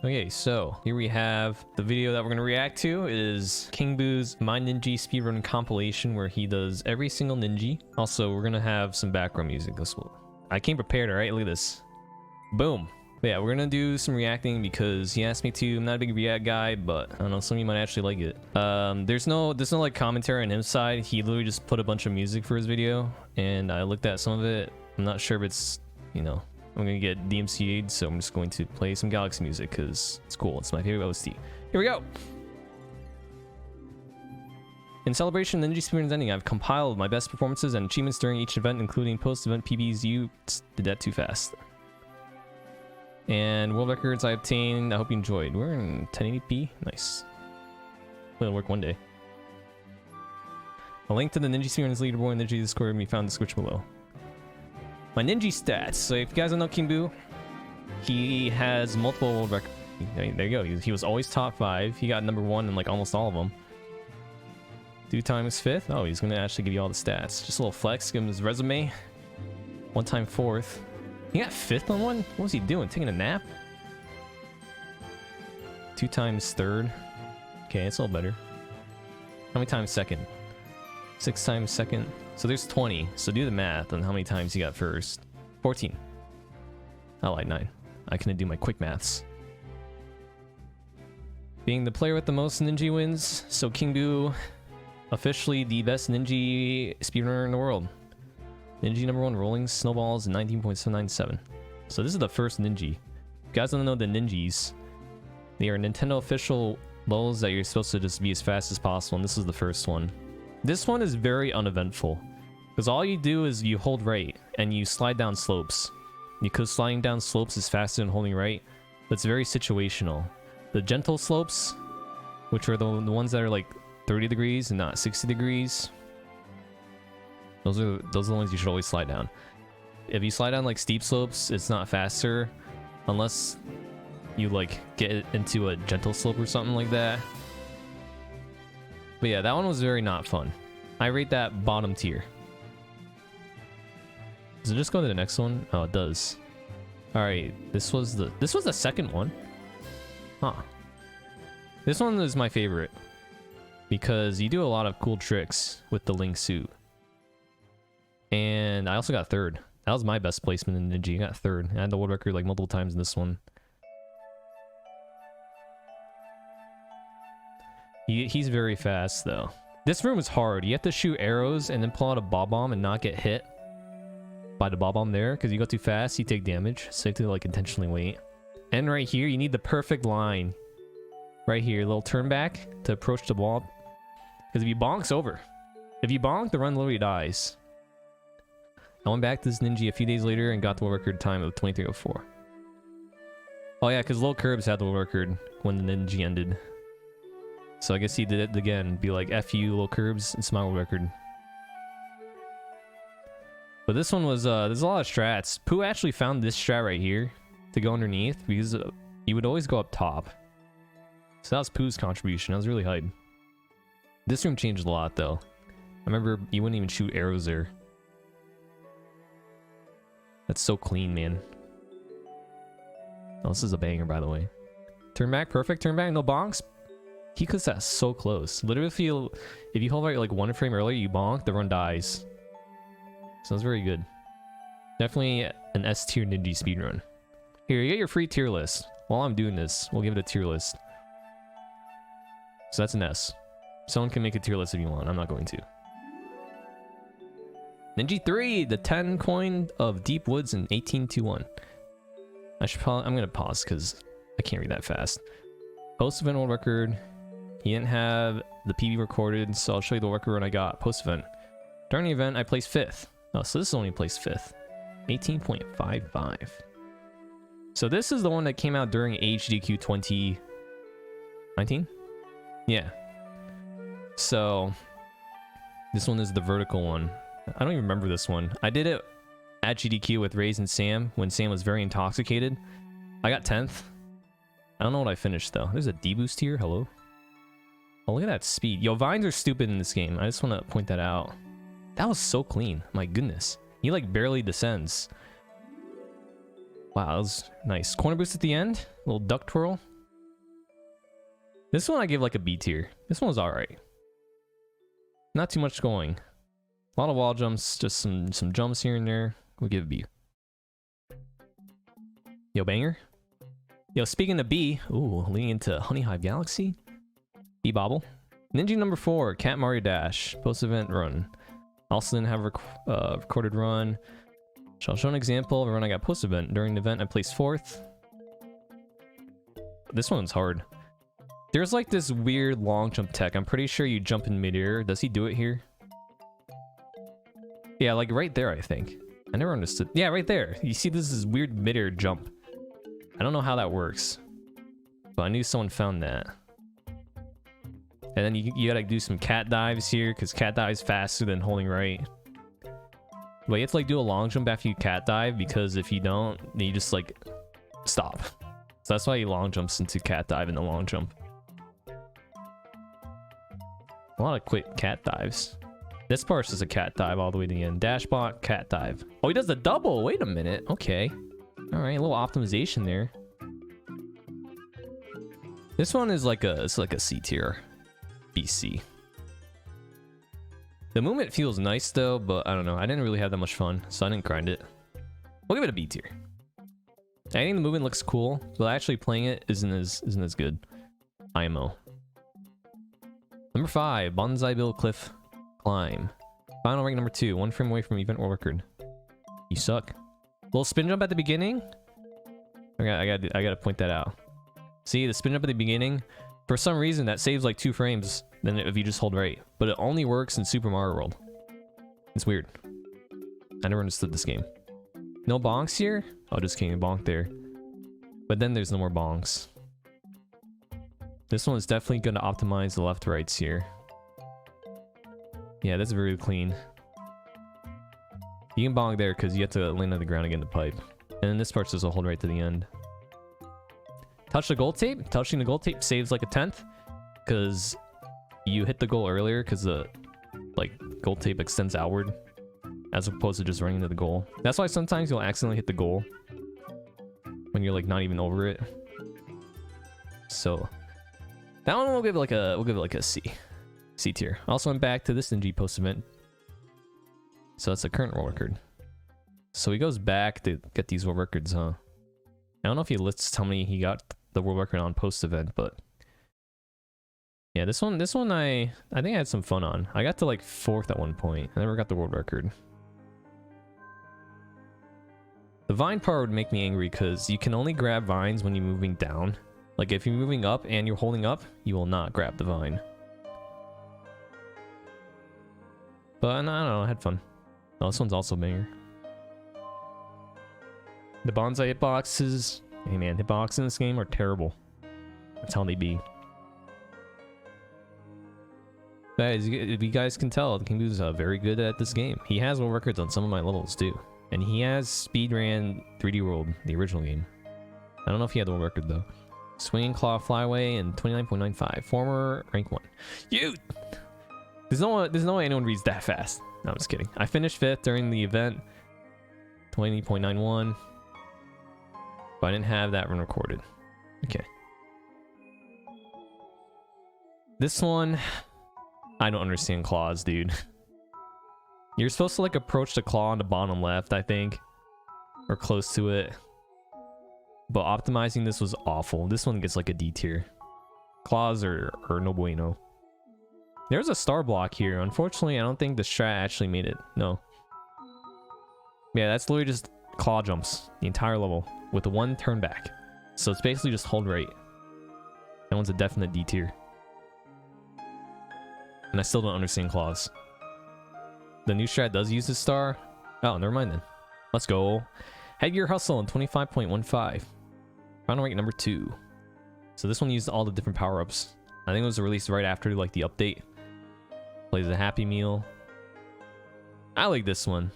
Okay, so here we have the video that we're going to react to is KingBio's My Ninji speedrun compilation where he does every single Ninji. Also, we're going to have some background music. I came prepared, alright? Look at this. Boom. But yeah, we're going to do some reacting because he asked me to. I'm not a big react guy, but I don't know, some of you might actually like it. There's no like commentary on his side. He literally just put a bunch of music for his video and I looked at some of it. I'm not sure if it's, you know, I'm gonna get DMCA'd, so I'm just going to play some Galaxy music because it's cool. It's my favorite OST. Here we go. In celebration of Ninja Speedrun's ending, I've compiled my best performances and achievements during each event, including post-event PBs. You did that too fast. And world records I obtained. I hope you enjoyed. We're in 1080p. Nice. It'll work one day. A link to the Ninja Speedrun's leaderboard and Ninja Discord can be found in the description below. My Ninja stats. So if you guys don't know KingBio, he has multiple world records. I mean, there you go. He was always top 5. He got number 1 in like almost all of them. 2 times 5th. Oh, he's gonna actually give you all the stats. Just a little flex. Give him his resume. 1 time 4th. He got 5th on one? What was he doing? Taking a nap? 2 times 3rd. Okay, it's a little better. How many times 2nd? 6 times 2nd. So there's 20. So do the math on how many times he got first. 14. I lied, 9. I couldn't do my quick maths. Being the player with the most Ninja wins, so KingBio officially the best Ninja speedrunner in the world. Ninja number 1 rolling Snowballs 19.797. So this is the first Ninja. If you guys don't know the Ninjas, they are Nintendo official levels that you're supposed to just be as fast as possible, and this is the first one. This one is very uneventful because all you do is you hold right and you slide down slopes. Because sliding down slopes is faster than holding right, but it's very situational. The gentle slopes, which are the ones that are like 30 degrees and not 60 degrees, those are the ones you should always slide down. If you slide down like steep slopes, it's not faster unless you like get into a gentle slope or something like that. But yeah, that one was very not fun. I rate that bottom tier. Does it just go to the next one? Oh, it does. Alright, this was the second one. Huh. This one is my favorite because you do a lot of cool tricks with the Link suit. And I also got 3rd. That was my best placement in Ninja. I got 3rd. I had the world record like multiple times in this one. He's very fast though. This room is hard. You have to shoot arrows and then pull out a bob bomb and not get hit by the bob bomb there because you go too fast, you take damage. So you have to like intentionally wait. And right here, you need the perfect line. Right here, a little turn back to approach the wall. Because if you bonk's over. If you bonk, the run literally dies. I went back to this Ninja a few days later and got the world record time of 23:04. Oh yeah, because Lil Curbs had the world record when the Ninja ended. So I guess he did it again. Be like, F you, Lil Curbs, it's my world record. But this one was, there's a lot of strats. Pooh actually found this strat right here to go underneath because you would always go up top. So that was Pooh's contribution. That was really hype. This room changed a lot though. I remember you wouldn't even shoot arrows there. That's so clean, man. Oh, this is a banger, by the way. Turn back, perfect. Turn back, no bonks. He cuts that so close. Literally, if you hold right like 1 frame earlier, you bonk, the run dies. So that's very good. Definitely an S tier Ninja speedrun. Here, you get your free tier list. While I'm doing this, we'll give it a tier list. So that's an S. Someone can make a tier list if you want. I'm not going to. Ninja 3, the 10 coin of Deep Woods in 1821. I'm gonna pause because I can't read that fast. Post event world record. He didn't have the PB recorded, so I'll show you the record I got post event. During the event, I placed 5th. Oh, so this is only placed 5th. 18.55. So this is the one that came out during HDQ 2019? Yeah. So this one is the vertical one. I don't even remember this one. I did it at GDQ with Raze and Sam when Sam was very intoxicated. I got 10th. I don't know what I finished though. There's a D-boost here. Hello. Oh, look at that speed. Yo, vines are stupid in this game. I just want to point that out. That was so clean. My goodness. He like barely descends. Wow, that was nice. Corner boost at the end. Little duck twirl. This one I give like a B tier. This one was alright. Not too much going. A lot of wall jumps, just some jumps here and there. We'll give a B. Yo, banger. Yo, speaking of B, ooh, leading into Honey Hive Galaxy. B Bobble. Ninja number 4, Cat Mario Dash. Post-event run. Also didn't have a recorded run. Shall show an example of a run I got post-event. During the event, I placed 4th. This one's hard. There's like this weird long jump tech. I'm pretty sure you jump in midair. Does he do it here? Yeah, like right there, I think. I never understood. Yeah, right there. You see this is weird midair jump. I don't know how that works. But I knew someone found that. And then you gotta do some cat dives here, because cat dives faster than holding right. But you have to like do a long jump after you cat dive, because if you don't, then you just like stop. So that's why he long jumps into cat dive in the long jump. A lot of quick cat dives. This part's just a cat dive all the way to the end. Dash block, cat dive. Oh, he does the double. Wait a minute. Okay. All right, a little optimization there. This one is like a C tier. BC. The movement feels nice though, but I don't know. I didn't really have that much fun, so I didn't grind it. We'll give it a B tier. I think the movement looks cool, but actually playing it isn't as good. IMO. Number 5, Banzai Bill Cliff Climb. Final rank number 2, 1 frame away from event world record. You suck. Little spin jump at the beginning. I gotta point that out. See the spin jump at the beginning. For some reason that saves like 2 frames. Then if you just hold right, but it only works in Super Mario World. It's weird. I never understood this game. No bonks here. Oh, just kidding. Bonk there. But then there's no more bonks. This one is definitely going to optimize the left rights here. Yeah, that's very clean. You can bonk there because you have to land on the ground and get in the pipe. And then this part's just a hold right to the end. Touch the gold tape. Touching the gold tape saves like a 10th. Because you hit the goal earlier because the like gold tape extends outward. As opposed to just running into the goal. That's why sometimes you'll accidentally hit the goal. When you're like not even over it. So that one we'll give it like a C. C tier. Also went back to this Ninji post event. So that's the current world record. So he goes back to get these world records, huh? I don't know if he lists how many he got the world record on post event, but yeah, this one I think I had some fun on. I got to like 4th at one point. I never got the world record. The vine part would make me angry because you can only grab vines when you're moving down. Like if you're moving up and you're holding up, you will not grab the vine. But I don't know, I had fun. Oh, this one's also a banger. The Banzai hitboxes, hey man, hitboxes in this game are terrible. That's how they be. Guys, if you guys can tell, KingBio's very good at this game. He has world records on some of my levels too. And he has speedran 3D World, the original game. I don't know if he had the world record though. Swinging Claw Flyway and 29.95. Former rank 1. You! There's no way anyone reads that fast. No, I'm just kidding. I finished 5th during the event. 20.91. But I didn't have that run recorded. Okay. This one, I don't understand claws, dude. You're supposed to like approach the claw on the bottom left, I think. Or close to it. But optimizing this was awful. This one gets like a D tier. Claws are no bueno. There's a star block here. Unfortunately, I don't think the strat actually made it. No. Yeah, that's literally just claw jumps. The entire level. With the 1 turn back. So it's basically just hold right. That one's a definite D tier. And I still don't understand claws. The new strat does use this star. Oh, never mind then. Let's go. Headgear Hustle on 25.15. Final rank number 2. So this one used all the different power-ups. I think it was released right after like the update. Plays a Happy Meal. I like this one.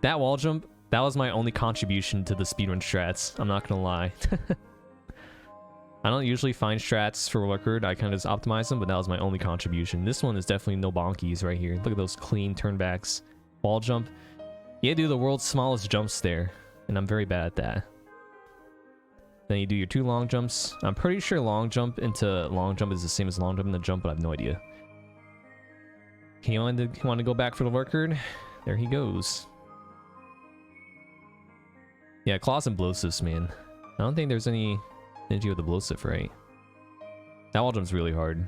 That wall jump, that was my only contribution to the speedrun strats. I'm not gonna lie. I don't usually find strats for record. I kind of just optimize them, but that was my only contribution. This one is definitely no bonkies right here. Look at those clean turnbacks. Wall jump. You do the world's smallest jumps there, and I'm very bad at that. Then you do your 2 long jumps. I'm pretty sure long jump into long jump is the same as long jump into jump, but I have no idea. He wanted to go back for the record. There he goes. Yeah, claws and blowsifs, man. I don't think there's any Ninja with the blowsif, right? That wall jump's really hard.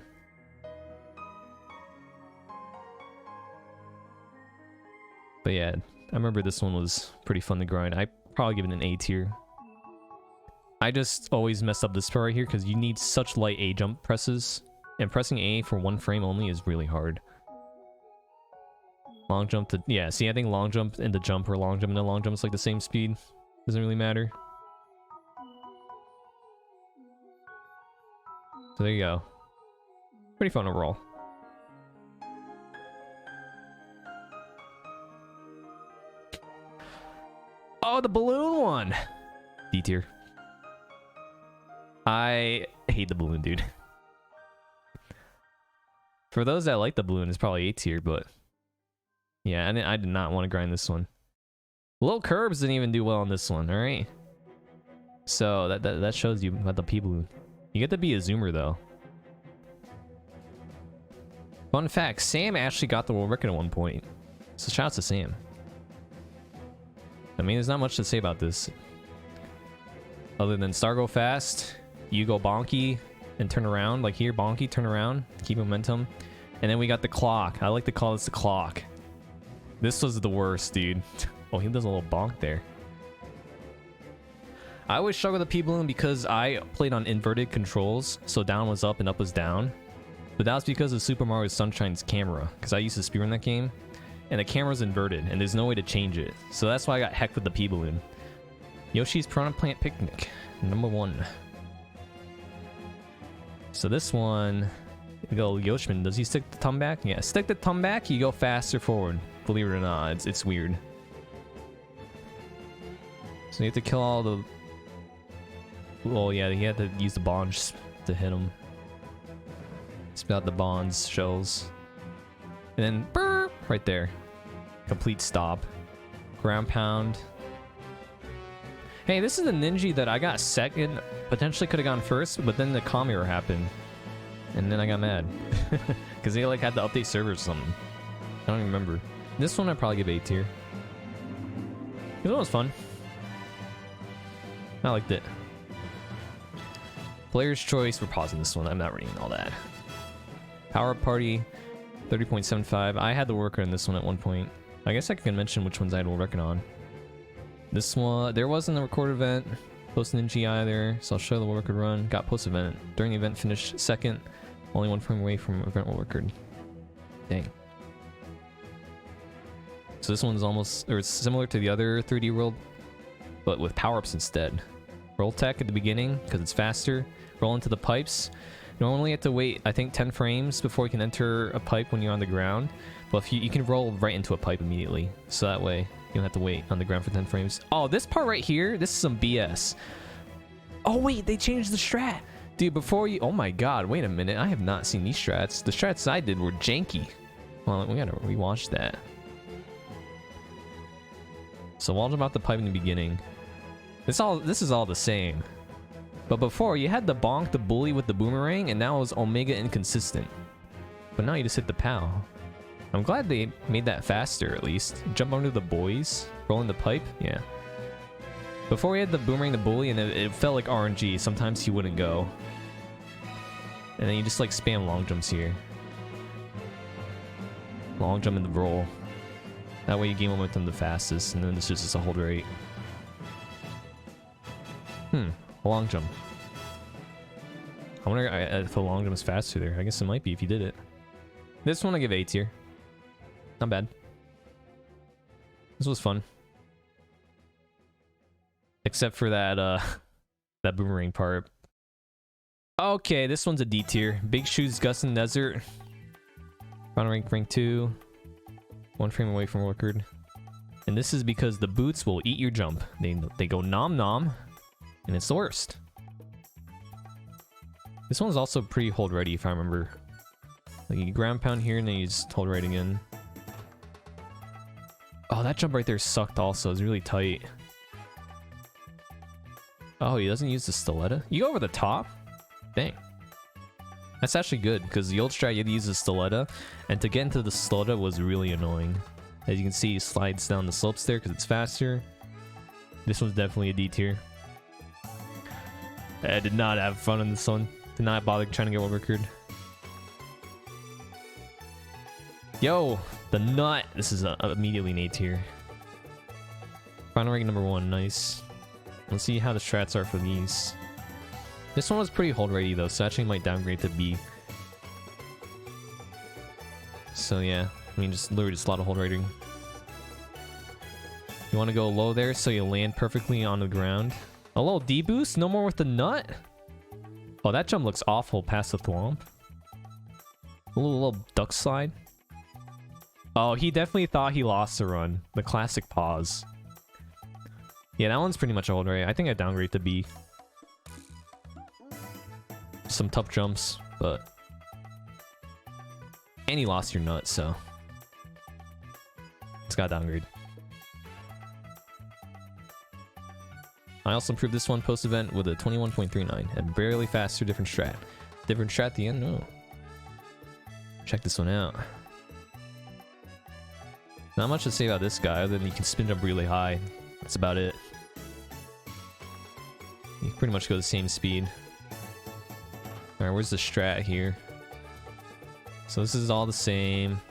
But yeah, I remember this one was pretty fun to grind. I probably give it an A tier. I just always mess up this part right here because you need such light A jump presses. And pressing A for 1 frame only is really hard. Long jump to... Yeah, see, I think long jump into jump or long jump into long jump is like the same speed. Doesn't really matter. So there you go. Pretty fun overall. Oh, the balloon one! D tier. I hate the balloon, dude. For those that like the balloon, it's probably A tier, but... Yeah, I did not want to grind this one. Little Curbs didn't even do well on this one, alright? So, that shows you about the P-balloon. You get to be a zoomer, though. Fun fact, Sam actually got the world record at one point. So shout out to Sam. I mean, there's not much to say about this. Other than Star go fast, you go bonky, and turn around. Like here, bonky, turn around, keep momentum. And then we got the clock. I like to call this the clock. This was the worst, dude. Oh, he does a little bonk there. I always struggle with the P-balloon because I played on inverted controls. So down was up and up was down. But that was because of Super Mario Sunshine's camera. Because I used to speedrun that game. And the camera's inverted. And there's no way to change it. So that's why I got hecked with the P-balloon. Yoshi's Piranha Plant Picnic. Number 1. So this one... We go Yoshman. Does he stick the thumb back? Yeah, stick the thumb back. You go faster forward. Believe it or not. It's weird. So you have to kill all the... Well, yeah, he had to use the bonds to hit him. Spit out the bonds, shells. And then, burp, right there. Complete stop. Ground pound. Hey, this is the Ninja that I got second. Potentially could have gone first, but then the comm error happened. And then I got mad. Because they like had to update servers or something. I don't even remember. This one I'd probably give A tier. This one was fun. I liked it. Player's choice. We're pausing this one. I'm not reading all that. Power Party, 30.75. I had the worker in this one at one point. I guess I can mention which ones I had world record on. This one, there wasn't a record event. Post Ninja either, so I'll show the world record run. Got post event. During the event, finished second. Only 1 frame away from event world record. Dang. So this one's almost, or it's similar to the other 3D world, but with power-ups instead. Roll tech at the beginning, because it's faster. Roll into the pipes. Normally you have to wait, I think, 10 frames before you can enter a pipe when you're on the ground. But if you can roll right into a pipe immediately. So that way, you don't have to wait on the ground for 10 frames. Oh, this part right here, this is some BS. Oh wait, they changed the strat. Dude, before you... Oh my god, wait a minute. I have not seen these strats. The strats I did were janky. Well, we gotta rewatch that. So wall jump out the pipe in the beginning. This is all the same. But before, you had the bonk the bully with the boomerang, and now it was omega inconsistent. But now you just hit the POW. I'm glad they made that faster, at least. Jump under the boys, roll in the pipe, yeah. Before we had the boomerang the bully, and it felt like RNG. Sometimes he wouldn't go. And then you just like spam long jumps here. Long jump in the roll. That way you gain momentum the fastest, and then it's just a hold rate. A long jump. I wonder if a long jump is faster there. I guess it might be if you did it. This one I give A tier. Not bad. This was fun. Except for that that boomerang part. Okay, this one's a D tier. Big Shoes Gus in Desert. Round rank 2. 1 frame away from record. And this is because the boots will eat your jump. They go nom nom. And it's the worst. This one's also pretty hold ready if I remember. Like you ground pound here and then you just hold right again. Oh, that jump right there sucked also. It's really tight. Oh, he doesn't use the stiletto? You go over the top? Dang. That's actually good, because the old strat you had to use the stiletto, and to get into the stiletto was really annoying. As you can see, he slides down the slopes there because it's faster. This one's definitely a D tier. I did not have fun on this one. Did not bother trying to get world record. Yo, the nut. This is immediately an A tier. Final rank number 1, nice. Let's see how the strats are for these. This one was pretty hold ready though, so actually might downgrade to B. So yeah, I mean just literally just a lot of hold rating. You want to go low there so you land perfectly on the ground. A little D boost, no more with the nut. Oh, that jump looks awful past the thwomp. A little duck slide. Oh, he definitely thought he lost the run. The classic pause. Yeah, that one's pretty much a hold rate. I think I downgrade to B. Some tough jumps, but... And he lost your nut, so... It's got downgrade. I also improved this one post-event with a 21.39 and barely faster different strat. Different strat at the end? No. Check this one out. Not much to say about this guy other than you can spin jump really high. That's about it. You pretty much go the same speed. Alright, where's the strat here? So this is all the same.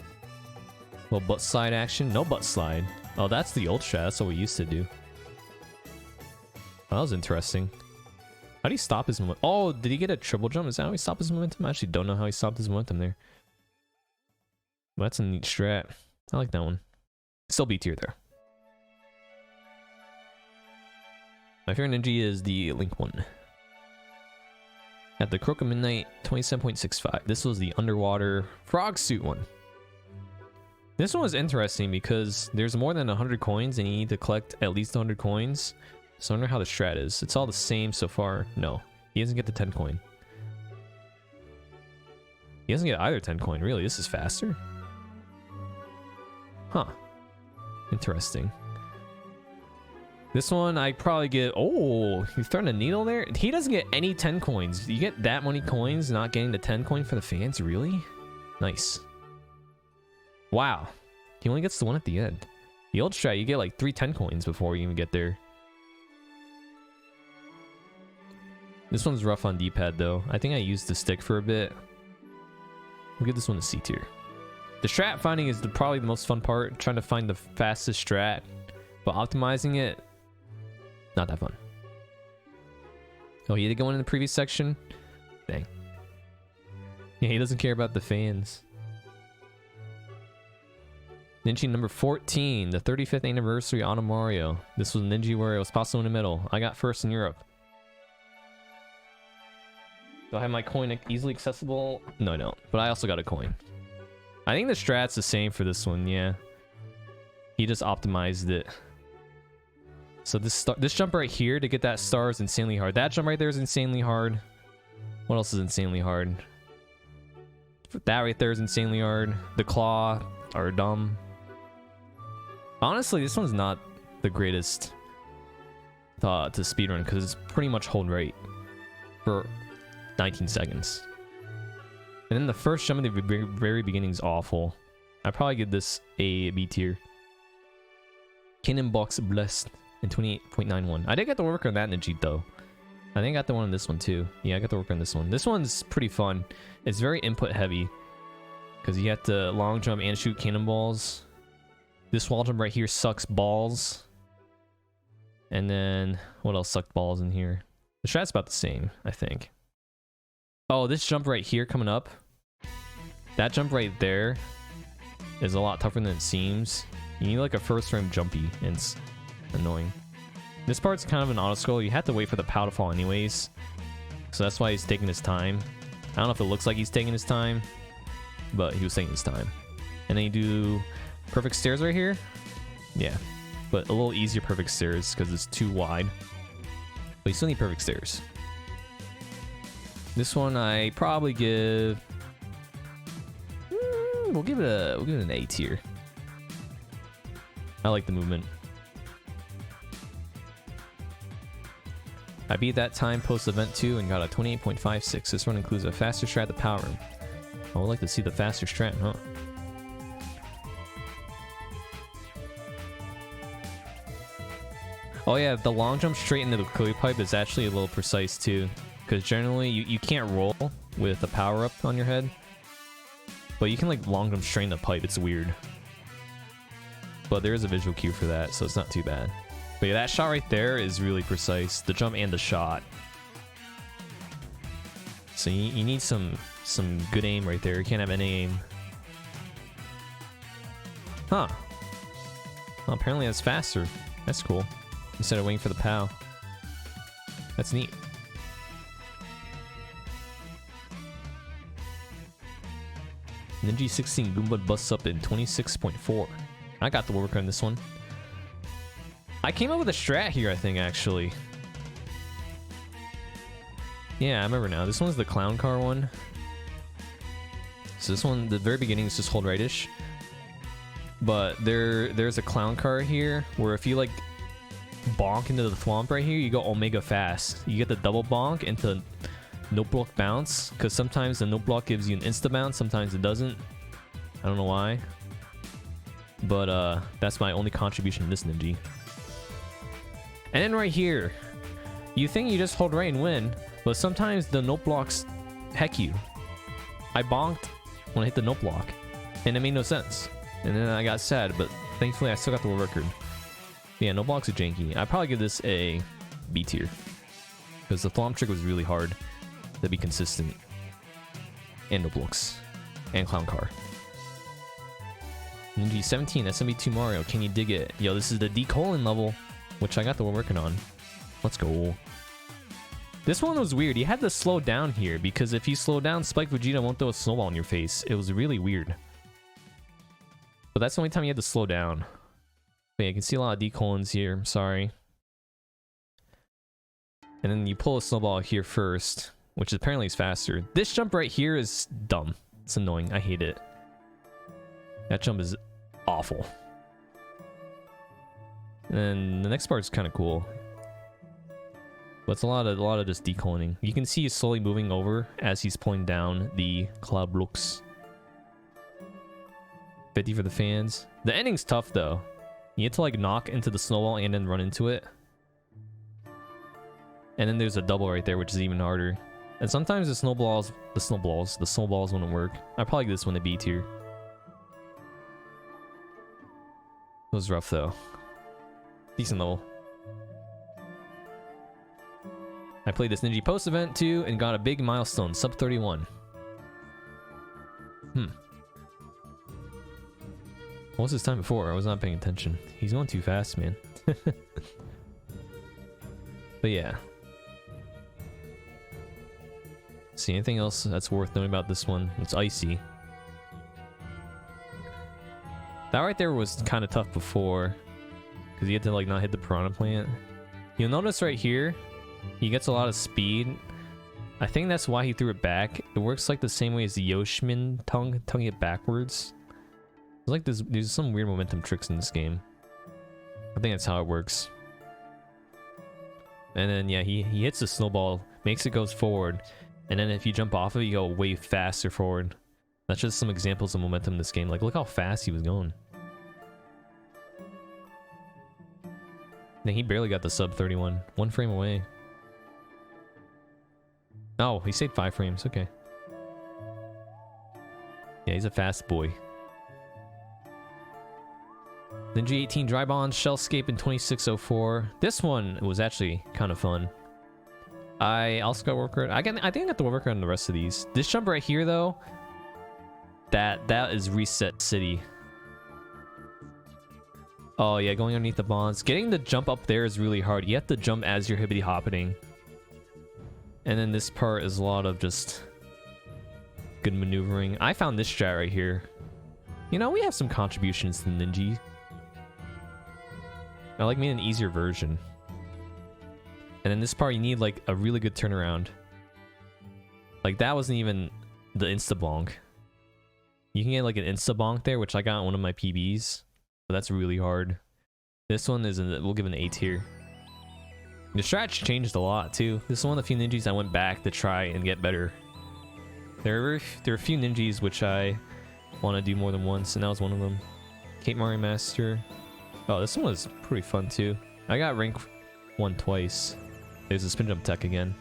Little butt slide action. No butt slide. Oh, that's the old strat. That's what we used to do. Oh, that was interesting. How do you stop his momentum? Oh, did he get a triple jump? Is that how he stopped his momentum? I actually don't know how he stopped his momentum there. But that's a neat strat. I like that one. Still B tier there. My favorite Ninja is the Link one. At the Croak of Midnight, 27.65. This was the underwater frog suit one. This one was interesting because there's more than 100 coins and you need to collect at least 100 coins. So I wonder how the strat is. It's all the same so far. No, he doesn't get the 10 coin. He doesn't get either 10 coin. Really, this is faster? Huh. Interesting. This one, I probably get... Oh, he's throwing a needle there? He doesn't get any 10 coins. You get that many coins not getting the 10 coin for the fans? Really? Nice. Wow. He only gets the one at the end. The old strat, you get like 3 10 coins before you even get there. This one's rough on D-pad though. I think I used the stick for a bit. We'll give this one a C tier. The strat finding is probably the most fun part. Trying to find the fastest strat. But optimizing it, not that fun. Oh, he did go in the previous section? Dang. Yeah, he doesn't care about the fans. Ninja number 14, the 35th anniversary Auto Mario. This was Ninja where it was possible in the middle. I got first in Europe. Do I have my coin easily accessible? No, I don't. But I also got a coin. I think the strat's the same for this one, yeah. He just optimized it. So this jump right here to get that star is insanely hard. That jump right there is insanely hard. What else is insanely hard? That right there is insanely hard. The claw are dumb. Honestly, this one's not the greatest to speedrun because it's pretty much hold right for 19 seconds. And then the first jump at the very beginning is awful. I'd probably give this a B tier. Cannonball blessed in 28.91. I did get the work on that Ninja though. I think I got the one on this one too. Yeah, I got the work on this one. This one's pretty fun. It's very input heavy because you have to long jump and shoot cannonballs. This wall jump right here sucks balls. And then what else sucked balls in here? The strat's about the same, I think. Oh, this jump right here coming up. That jump right there is a lot tougher than it seems. You need like a first frame jumpy, and it's annoying. This part's kind of an auto scroll. You have to wait for the POW to fall anyways. So that's why he's taking his time. I don't know if it looks like he's taking his time, but he was taking his time. And then you do perfect stairs right here. Yeah, but a little easier perfect stairs because it's too wide. But you still need perfect stairs. This one I probably give... we'll give it an A tier. I like the movement. I beat that time post-event 2 and got a 28.56. This run includes a faster strat to power room. I would like to see the faster strat, huh? Oh yeah, the long jump straight into the clay pipe is actually a little precise too. Because generally you can't roll with a power-up on your head. But you can like long jump straight in the pipe, it's weird. But there is a visual cue for that, so it's not too bad. But yeah, that shot right there is really precise. The jump and the shot. So you need some good aim right there. You can't have any aim. Huh. Well, apparently that's faster. That's cool. Instead of waiting for the POW. That's neat. Ninja 16 Goombud busts up in 26.4. I got the work on this one. I came up with a strat here, I think, actually. Yeah, I remember now. This one's the clown car one. So this one, the very beginning is just hold rightish. But there's a clown car here where if you like bonk into the thwomp right here, you go omega fast. You get the double bonk into no block bounce, because sometimes the no block gives you an insta bounce, sometimes it doesn't. I don't know why. But that's my only contribution to this Ninja. And then right here, you think you just hold right and win, but sometimes the no blocks heck you. I bonked when I hit the no block, and it made no sense. And then I got sad, but thankfully I still got the world record. Yeah, no blocks are janky. I'd probably give this a B tier, because the thwomp trick was really hard to be consistent. And no blocks. And clown car. Ninja 17, SMB2 Mario, can you dig it? Yo, this is the D colon level, which I got the working on. Let's go. This one was weird. You had to slow down here, because if you slow down, Spike Vegeta won't throw a snowball in your face. It was really weird. But that's the only time you had to slow down. But yeah, you can see a lot of D colons here. I'm sorry. And then you pull a snowball here first, which apparently is faster. This jump right here is dumb. It's annoying. I hate it. That jump is awful. And the next part is kind of cool. But it's a lot of just decoloning. You can see he's slowly moving over as he's pulling down the cloud blocks. 50 for the fans. The ending's tough though. You have to like knock into the snowball and then run into it. And then there's a double right there, which is even harder. And sometimes the snowballs wouldn't work. I'd probably give this one a B tier. It was rough though. Decent level. I played this Ninja post event too and got a big milestone, sub 31. What was his time before? I was not paying attention. He's going too fast, man. But yeah. See, anything else that's worth knowing about this one? It's icy. That right there was kind of tough before, because you had to like not hit the Piranha plant. You'll notice right here, he gets a lot of speed. I think that's why he threw it back. It works like the same way as the Yoshiman tongue it backwards. It's like there's some weird momentum tricks in this game. I think that's how it works. And then yeah, he hits the snowball, makes it goes forward, and then if you jump off of it, you go way faster forward. That's just some examples of momentum in this game. Like, look how fast he was going. Then he barely got the sub 31. 1 frame away. Oh, he saved 5 frames. Okay. Yeah, he's a fast boy. Ninja 18 Dry Bonds, Shellscape in 2604. This one was actually kind of fun. I also got work record. I think I got the work record on the rest of these. This jump right here, though, that is Reset City. Oh yeah, going underneath the bonds. Getting the jump up there is really hard. You have to jump as you're hippity hopping. And then this part is a lot of just good maneuvering. I found this strat right here. You know, we have some contributions to Ninja. I like making an easier version. And in this part, you need like a really good turnaround. Like that wasn't even the insta bonk. You can get like an insta bonk there, which I got on one of my PBs. But that's really hard. This one is we'll give an A tier. The strat changed a lot too. This is one of the few ninjas I went back to try and get better. There are a few ninjas which I want to do more than once, and that was one of them. Cape Mario Master. Oh, this one was pretty fun too. I got rank 1 twice. There's a spin jump tech again.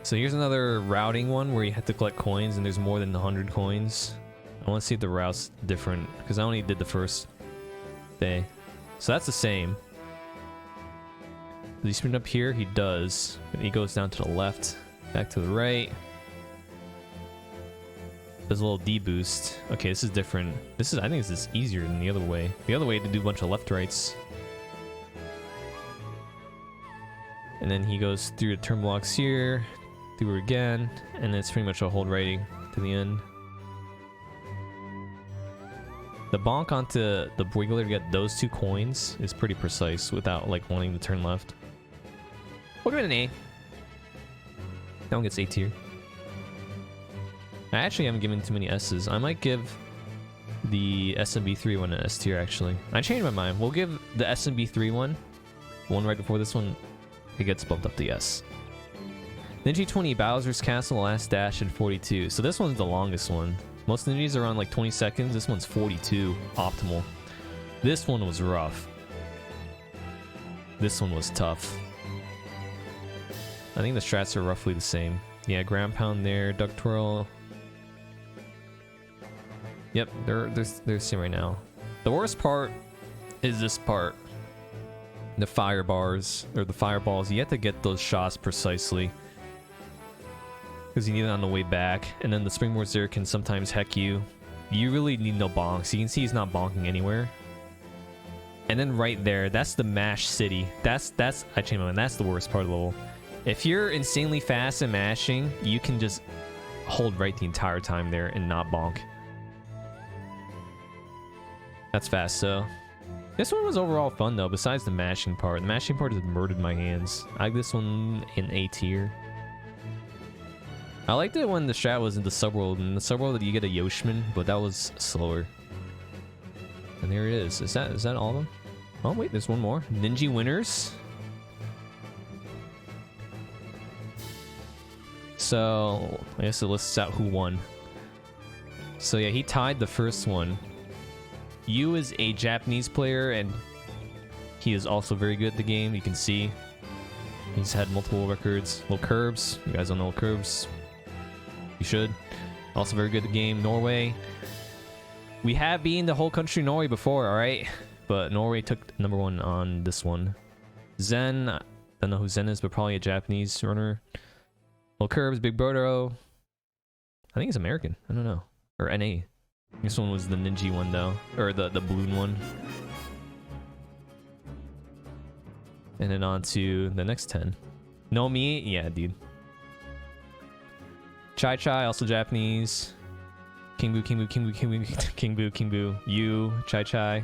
So here's another routing one where you have to collect coins, and there's more than 100 coins. I want to see if the route's different, because I only did the first day. So that's the same. Does he spin up here? He does. And he goes down to the left, back to the right. There's a little D boost. Okay, this is different. I think this is easier than the other way. The other way you had to do a bunch of left rights. And then he goes through the turn blocks here, through again, and it's pretty much a hold righting to the end. The bonk onto the wiggler to get those 2 coins is pretty precise without like wanting to turn left. We'll give it an A. That one gets A tier. I actually haven't given too many S's. I might give the SMB3 one an S tier actually. I changed my mind. We'll give the SMB3 one right before this one. It gets bumped up to S. Ninja 20 Bowser's Castle Last Dash in 42. So this one's the longest one. Most ninjas are on like 20 seconds. This one's 42 optimal. This one was rough. This one was tough. I think the strats are roughly the same. Yeah, ground pound there, duck twirl. Yep, they're the same right now. The worst part is this part. The fire bars, or the fireballs. You have to get those shots precisely, because you need it on the way back, and then the springboards there can sometimes heck you. You really need no bonks. You can see he's not bonking anywhere. And then right there, that's the mash city. I changed my mind. That's the worst part of the level. If you're insanely fast at mashing, you can just hold right the entire time there and not bonk. That's fast, so. This one was overall fun though, besides the mashing part. The mashing part has murdered my hands. I like this one in A tier. I liked it when the strat was in the subworld. In the subworld you get a Yoshman, but that was slower. And there it is. Is that all of them? Oh wait, there's one more. Ninja winners. So I guess it lists out who won. So yeah, he tied the first one. Yu is a Japanese player, and he is also very good at the game. You can see he's had multiple records. Little Curbs, you guys don't know Curbs. You should. Also very good at the game. Norway. We have beaten the whole country Norway before, alright? But Norway took #1 on this one. Zen, I don't know who Zen is, but probably a Japanese runner. Little Curbs, Big Birdo. I think he's American. I don't know. Or NA. This one was the Ninji one though, or the balloon one. And then on to the next 10. No me, yeah, dude. Chai Chai, also Japanese. KingBio. You, Chai Chai,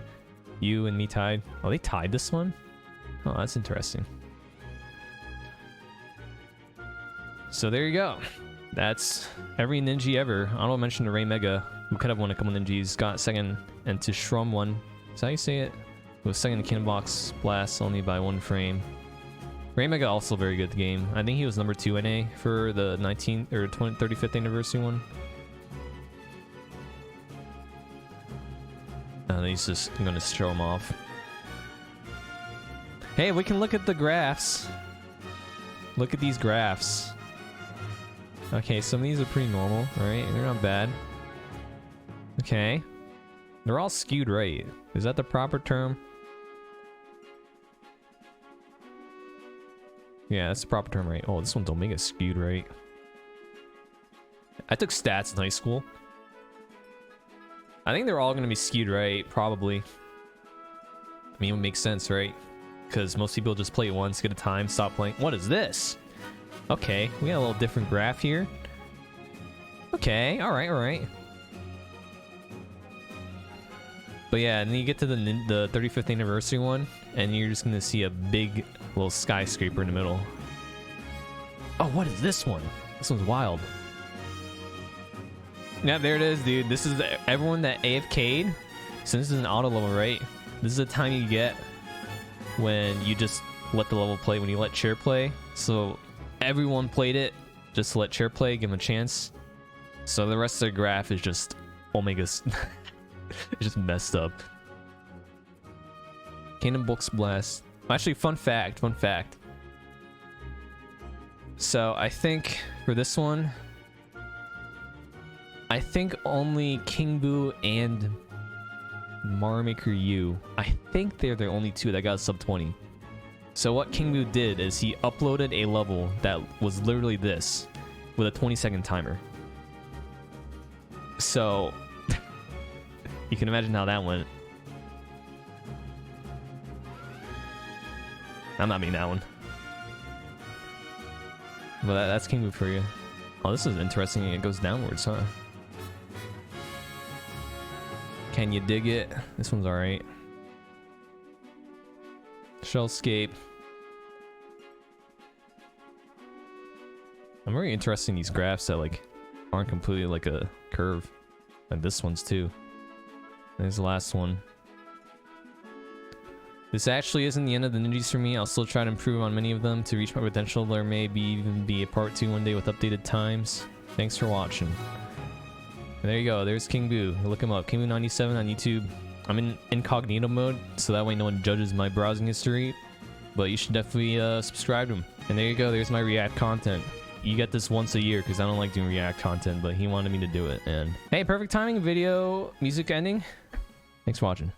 you and me tied. Oh, they tied this one? Oh, that's interesting. So there you go. That's every Ninja ever. I don't mention the Ray Mega, who could have won a couple Ninjas. Got second, and to Shrum won. Is that how you say it? It was second in Cannonball Blast only by 1 frame. Ray Mega also very good at the game. I think he was #2 NA for the 35th anniversary one. And he's just gonna show him off. Hey, we can look at the graphs. Look at these graphs. Okay, some of these are pretty normal, right? They're not bad. Okay. They're all skewed right. Is that the proper term? Yeah, that's the proper term, right? Oh, this one's Omega skewed right. I took stats in high school. I think they're all going to be skewed right, probably. I mean, it would make sense, right? Because most people just play it once, get a time, stop playing. What is this? Okay, we got a little different graph here. Okay, alright, alright. But yeah, and then you get to the 35th anniversary one, and you're just gonna see a big little skyscraper in the middle. Oh, what is this one? This one's wild. Yeah, there it is, dude. This is everyone that AFK'd. So this is an auto level, right? This is the time you get when you just let the level play, when you let chair play. So everyone played it just to let chair play, give him a chance. So the rest of the graph is just Omega's. It's just messed up. Cannonball Blast. Actually, fun fact. So I think for this one, I think only KingBio and Mario Maker U, I think they're the only two that got sub 20. So what KingBio did is he uploaded a level that was literally this with a 20-second timer. So you can imagine how that went. I'm not making that one. But that's KingBio for you. Oh, this is interesting. It goes downwards, huh? Can you dig it? This one's alright. Shellscape. I'm very interested in these graphs that like aren't completely like a curve. Like this one's too. There's the last one. This actually isn't the end of the Ninjas for me. I'll still try to improve on many of them to reach my potential. There may even be a part 2 one day with updated times. Thanks for watching. And there you go. There's KingBio. Look him up. KingBio97 on YouTube. I'm in incognito mode, so that way no one judges my browsing history. But you should definitely subscribe to him. And there you go. There's my React content. You get this once a year because I don't like doing React content, but he wanted me to do it. And hey, perfect timing video. Music ending. Thanks for watching.